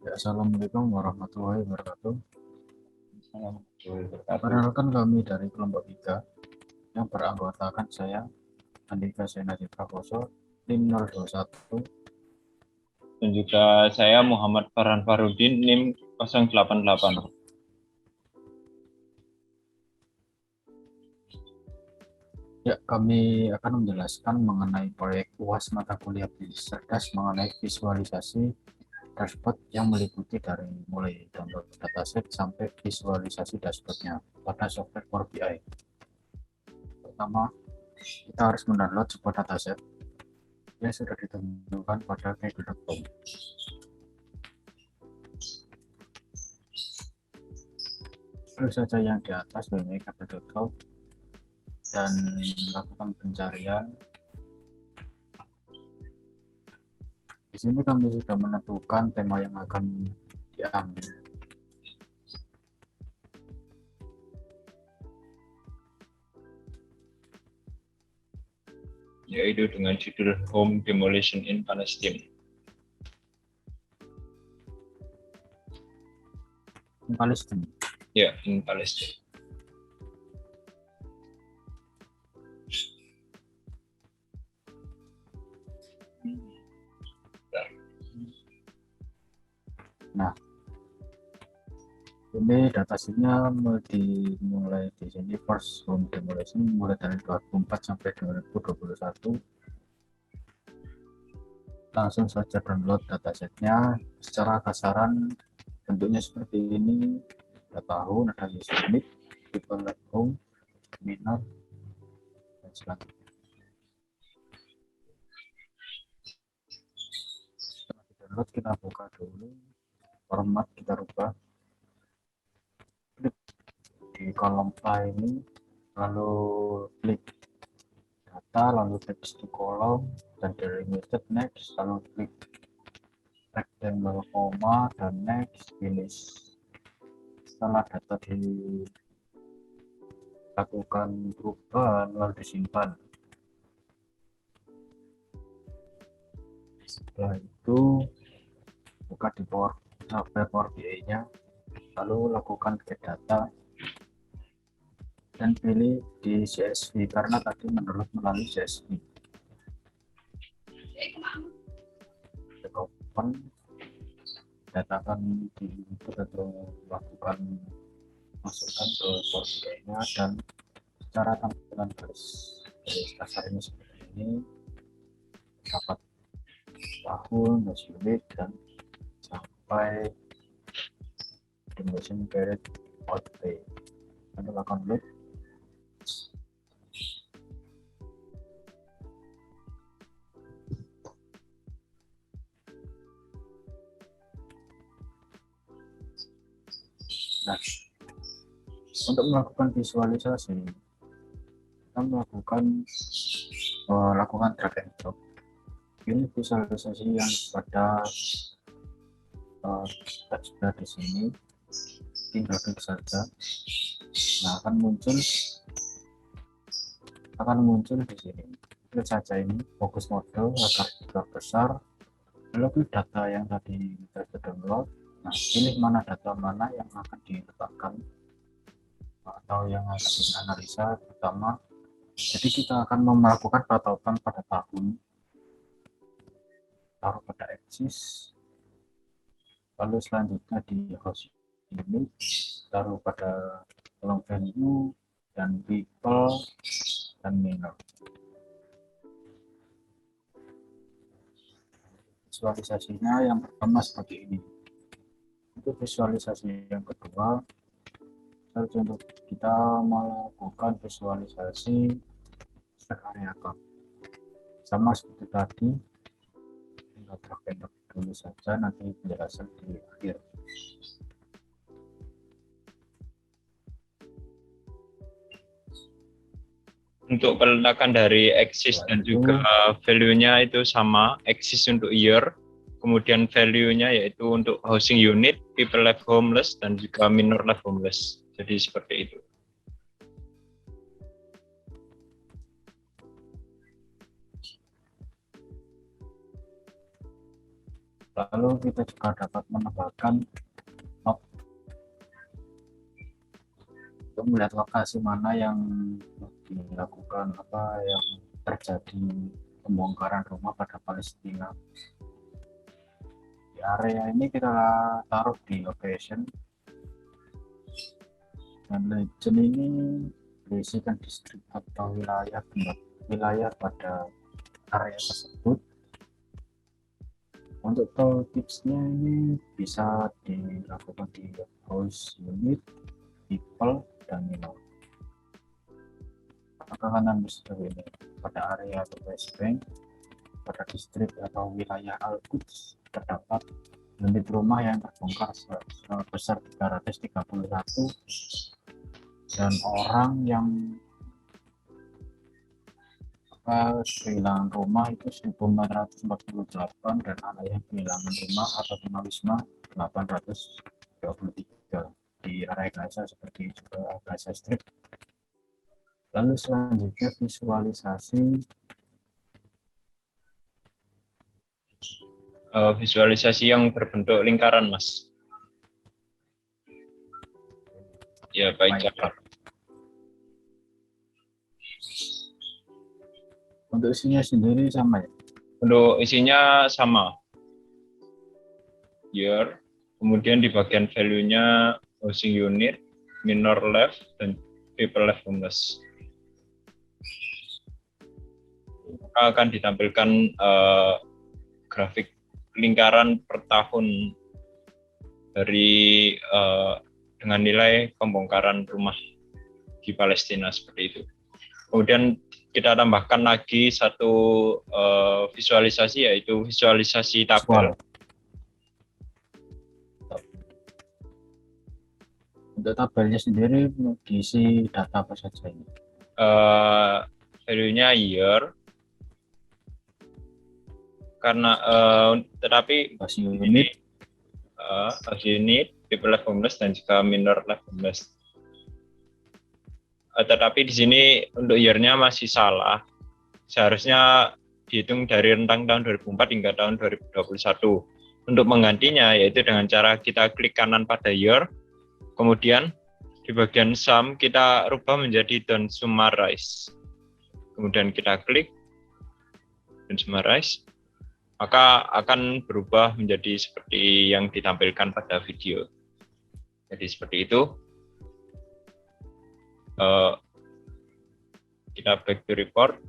Ya, Assalamualaikum warahmatullahi wabarakatuh. Assalamualaikum. Perkenalkan kami dari kelompok 3 yang beranggotakan saya, Andika Senadi Prakoso, tim 021. Dan juga saya Muhammad Farhan Farudin, NIM 088. Ya, kami akan menjelaskan mengenai proyek UAS mata kuliah cerdas mengenai visualisasi dashboard yang meliputi dari mulai download dataset sampai visualisasi dashboardnya pada software Power BI. Pertama, kita harus mendownload sebuah dataset yang sudah ditentukan pada google.com. Pilih saja yang di atas www.kp.com dan lakukan pencarian. Di sini kami sudah menentukan tema yang akan diambil. Yaitu dengan judul Home Demolition in Palestine. Palestina. Ya, in Palestine. Nah, ini datasnya dimulai di sini first home demolition mulai dari 2004 sampai 2021. Langsung saja download datasetnya. Secara kasaran bentuknya seperti ini. Ada tahun, ada user unit, people at home, minor, dan selanjutnya. Setelah di download kita buka dulu, format kita rubah, klik di kolom A ini, lalu klik data, lalu text to kolom, dan delimited next, lalu klik rectangle koma dan next, finish. Setelah data dilakukan perubahan lalu disimpan. Setelah itu buka di Power BI-nya, lalu lakukan get data dan pilih di CSV karena tadi menurut melalui CSV. Open, datakan di input atau lakukan masukkan ke Power BI-nya dan secara tampilan garis kasar ini seperti ini, dapat tahun, unit, dan sampai demolition period outlay. Lalu lakukan load. Nah, untuk melakukan visualisasi, kita lakukan drag and drop. Ini visualisasi yang pada teksnya di sini, tinggal klik saja. Nah, akan muncul di sini. Klik saja ini, fokus mode agar besar. Lalu klik data yang tadi kita download. Nah, pilih mana data mana yang akan diletakkan atau yang akan dianalisa pertama. Jadi kita akan melakukan patokan pada tahun, taruh pada axis, lalu selanjutnya di host unit taruh pada kolom value dan people dan minor. Visualisasinya yang pertama seperti ini. Untuk visualisasi yang kedua, untuk kita melakukan visualisasi stack area account sama seperti tadi, tinggal drag and drop dulu saja, nanti penjelasan di akhir. Untuk peletakan dari axis dan juga value-nya itu sama, axis untuk year, kemudian value-nya yaitu untuk housing unit, people left homeless, dan juga minor left homeless. Jadi seperti itu. Lalu kita juga dapat menambahkan map untuk melihat lokasi mana yang dilakukan yang terjadi pembongkaran rumah pada Palestina. Di area ini kita taruh di location, dan legend ini berisikan distrik atau wilayah pada area tersebut. Untuk tipsnya ini bisa dilakukan di house unit, people, dan minor. Maka kanan bisa ini pada area West Bank, pada distrik atau wilayah Al-Quds terdapat unit rumah yang terbongkar sebesar 331 dan orang yang kehilangan rumah itu 1448 dan anak yang kehilangan rumah atau tunawisma 823 di area Gaza seperti juga Gaza Strip. Lalu selanjutnya visualisasi yang berbentuk lingkaran, Mas. Ya, baik. Untuk isinya sendiri sama ya? Untuk isinya sama. Year, kemudian di bagian value-nya housing unit, minor left, dan people left homeless. Maka akan ditampilkan grafik lingkaran per tahun dari dengan nilai pembongkaran rumah di Palestina seperti itu. Kemudian kita tambahkan lagi satu visualisasi, yaitu visualisasi tabel. Untuk tabelnya sendiri diisi data apa saja ini? Value-nya year, karena tetapi unit, people left homeless, dan juga minor left homeless. Tetapi di sini untuk year-nya masih salah. Seharusnya dihitung dari rentang tahun 2004 hingga tahun 2021. Untuk menggantinya yaitu dengan cara kita klik kanan pada year, kemudian di bagian sum kita rubah menjadi don't summarize. Kemudian kita klik don't summarize, maka akan berubah menjadi seperti yang ditampilkan pada video. Jadi seperti itu. Kita back to report.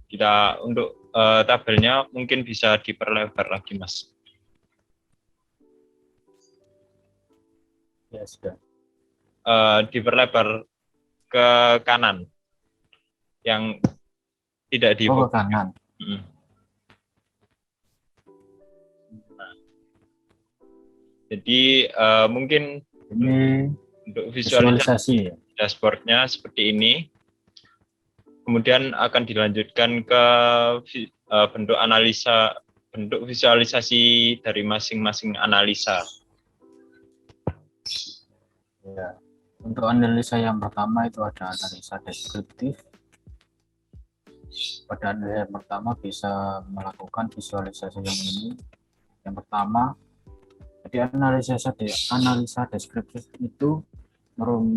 Kita untuk tabelnya mungkin bisa diperlebar lagi, Mas. Ya sudah. Diperlebar ke kanan, yang tidak di ke kanan. Jadi mungkin ini untuk visualisasi dashboardnya seperti ini. Kemudian akan dilanjutkan ke bentuk visualisasi dari masing-masing analisa. Ya. Untuk analisa yang pertama itu ada analisa deskriptif. Pada analisa yang pertama bisa melakukan visualisasi yang ini. Yang pertama, jadi analisa deskriptif itu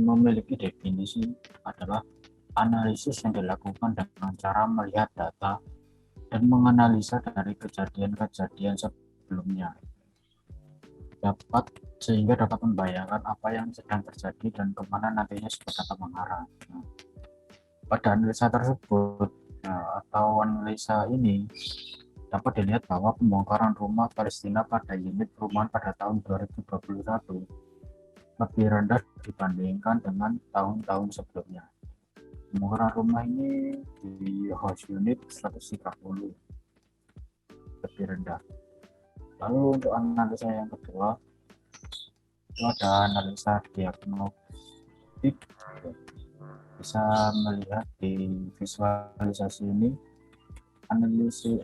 memiliki definisi adalah analisis yang dilakukan dengan cara melihat data dan menganalisa dari kejadian-kejadian sebelumnya, sehingga dapat membayangkan apa yang sedang terjadi dan kemana nantinya sebuah data mengarah. Pada analisa tersebut atau analisa ini dapat dilihat bahwa pembongkaran rumah Palestina pada unit perumahan pada tahun 2021 lebih rendah dibandingkan dengan tahun-tahun sebelumnya. Pembongkaran rumah ini di house unit 130 lebih rendah. Lalu untuk analisa yang kedua itu ada analisa diagnostik. Bisa melihat di visualisasi ini,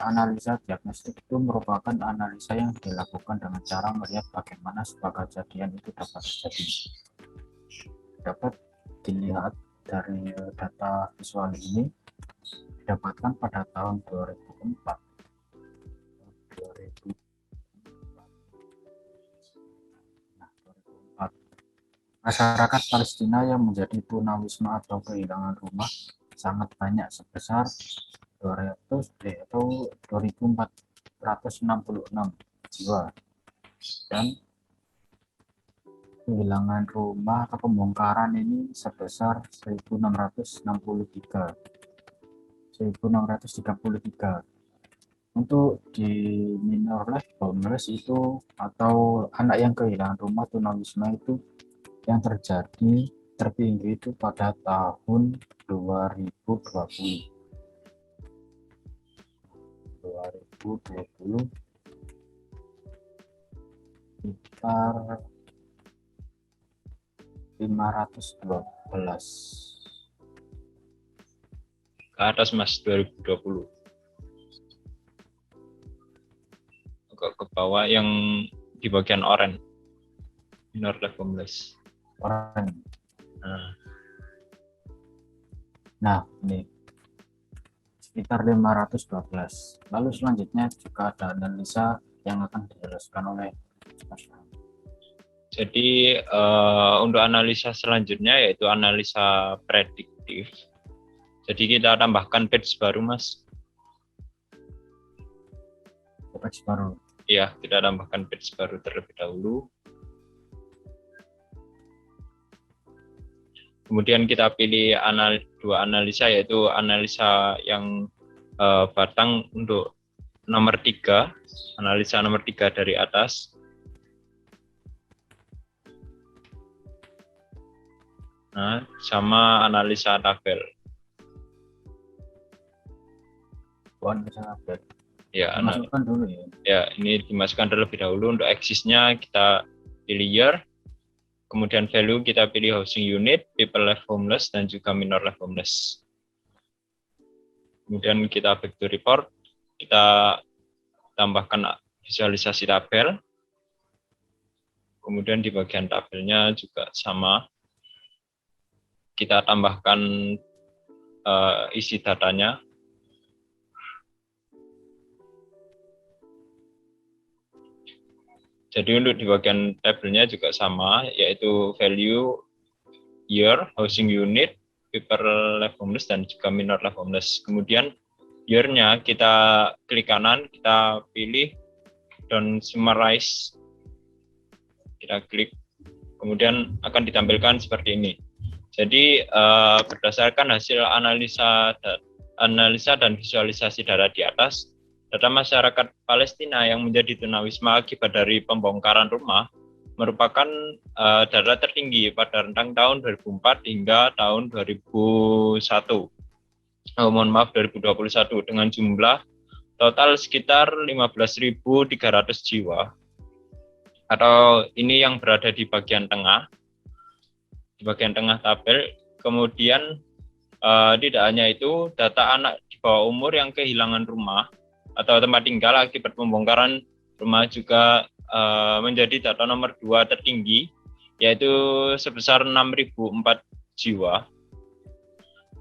analisa diagnostik itu merupakan analisa yang dilakukan dengan cara melihat bagaimana sebuah kejadian itu dapat terjadi. Dapat dilihat dari data visual ini, didapatkan pada tahun 2004. 2004. Nah, 2004. Masyarakat Palestina yang menjadi tunawisma atau kehilangan rumah sangat banyak sebesar 2466 jiwa, dan kehilangan rumah atau pembongkaran ini sebesar 1633. Untuk di minor life homeless itu atau anak yang kehilangan rumah tunawisma itu yang terjadi tertinggi itu pada tahun 2020 sekitar 512. Ke atas Mas 2020. Ke bawah yang di bagian oranye. Minor life homeless. Orang. Nah, ini sekitar 512. Lalu selanjutnya juga ada analisa yang akan dijelaskan oleh Mas. Jadi untuk analisa selanjutnya yaitu analisa prediktif. Jadi kita tambahkan page baru, Mas. Page baru. Iya, kita tambahkan page baru terlebih dahulu. Kemudian kita pilih dua analisa, yaitu analisa yang batang untuk nomor 3, analisa nomor 3 dari atas. Nah, sama analisa tabel. Analisa tabel. Ya, dimasukkan dulu ya. Ya, ini dimasukkan terlebih dahulu. Untuk axis-nya kita pilih year, kemudian value kita pilih housing unit, people left homeless, dan juga minor left homeless. Kemudian kita back to report, kita tambahkan visualisasi tabel. Kemudian di bagian tabelnya juga sama, kita tambahkan isi datanya. Jadi untuk di bagian tabelnya juga sama, yaitu value, year, housing unit, people left homeless, dan juga minor left homeless. Kemudian year-nya kita klik kanan, kita pilih dan summarize, kita klik, kemudian akan ditampilkan seperti ini. Jadi berdasarkan hasil analisa dan visualisasi data di atas, data masyarakat Palestina yang menjadi tunawisma akibat dari pembongkaran rumah merupakan data tertinggi pada rentang tahun 2004 hingga tahun 2021. 2021 dengan jumlah total sekitar 15.300 jiwa. Atau ini yang berada di bagian tengah tabel. Kemudian tidak hanya itu, data anak di bawah umur yang kehilangan rumah atau tempat tinggal akibat pembongkaran rumah juga menjadi data nomor 2 tertinggi, yaitu sebesar 6.004 jiwa.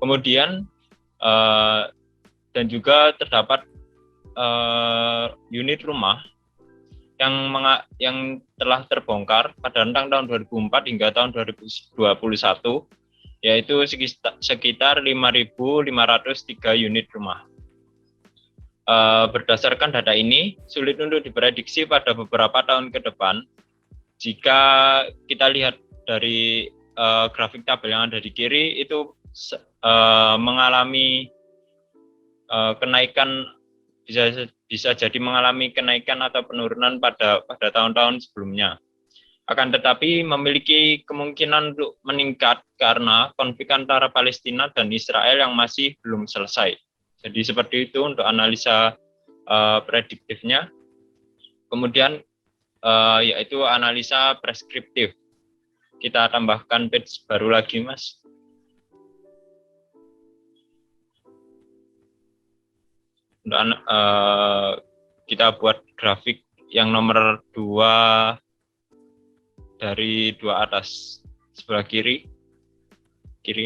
Kemudian dan juga terdapat unit rumah yang telah terbongkar pada rentang tahun 2004 hingga tahun 2021, yaitu sekitar 5.503 unit rumah. Berdasarkan data ini, sulit untuk diprediksi pada beberapa tahun ke depan. Jika kita lihat dari grafik tabel yang ada di kiri, itu mengalami kenaikan, bisa jadi mengalami kenaikan atau penurunan pada tahun-tahun sebelumnya. Akan tetapi memiliki kemungkinan untuk meningkat karena konflik antara Palestina dan Israel yang masih belum selesai. Jadi seperti itu untuk analisa prediktifnya. Kemudian yaitu analisa preskriptif. Kita tambahkan page baru lagi, Mas. Kita buat grafik yang nomor 2 dari 2 atas, sebelah kiri.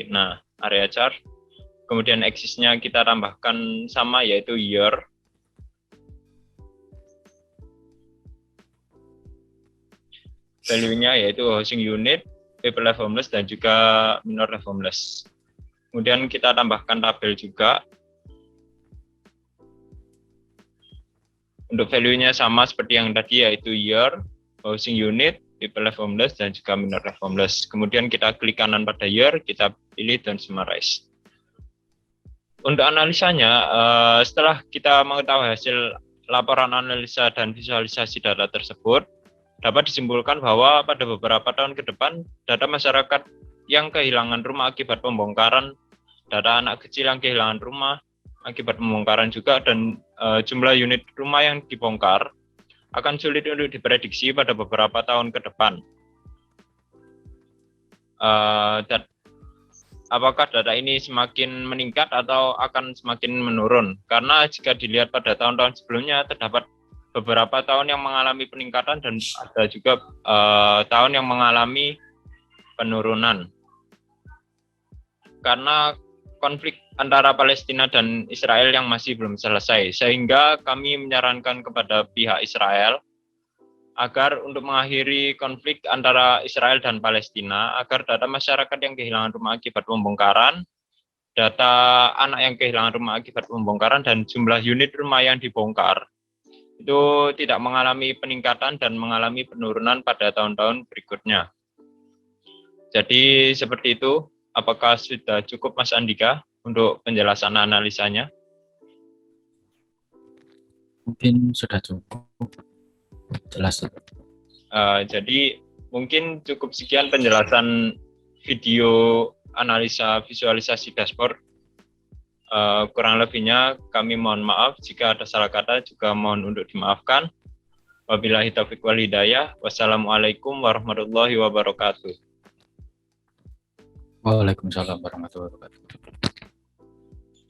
Nah, area chart. Kemudian axis-nya kita tambahkan sama, yaitu year. Value-nya yaitu housing unit, people live homeless, dan juga minor live homeless. Kemudian kita tambahkan tabel juga. Untuk value-nya sama seperti yang tadi, yaitu year, housing unit, people live homeless, dan juga minor live homeless. Kemudian kita klik kanan pada year, kita pilih dan summarize. Untuk analisanya, setelah kita mengetahui hasil laporan analisa dan visualisasi data tersebut, dapat disimpulkan bahwa pada beberapa tahun ke depan, data masyarakat yang kehilangan rumah akibat pembongkaran, data anak kecil yang kehilangan rumah akibat pembongkaran juga, dan jumlah unit rumah yang dibongkar akan sulit untuk diprediksi pada beberapa tahun ke depan. Dan apakah data ini semakin meningkat atau akan semakin menurun? Karena jika dilihat pada tahun-tahun sebelumnya, terdapat beberapa tahun yang mengalami peningkatan dan ada juga tahun yang mengalami penurunan. Karena konflik antara Palestina dan Israel yang masih belum selesai, sehingga kami menyarankan kepada pihak Israel agar untuk mengakhiri konflik antara Israel dan Palestina, agar data masyarakat yang kehilangan rumah akibat pembongkaran, data anak yang kehilangan rumah akibat pembongkaran, dan jumlah unit rumah yang dibongkar itu tidak mengalami peningkatan dan mengalami penurunan pada tahun-tahun berikutnya. Jadi seperti itu. Apakah sudah cukup, Mas Andika, untuk penjelasan analisanya? Mungkin sudah cukup jelas. Jadi mungkin cukup sekian penjelasan video analisa visualisasi dashboard. Kurang lebihnya kami mohon maaf jika ada salah kata, juga mohon untuk dimaafkan. Wabillahi taufiq wal hidayah. Wassalamualaikum warahmatullahi wabarakatuh. Waalaikumsalam warahmatullahi wabarakatuh.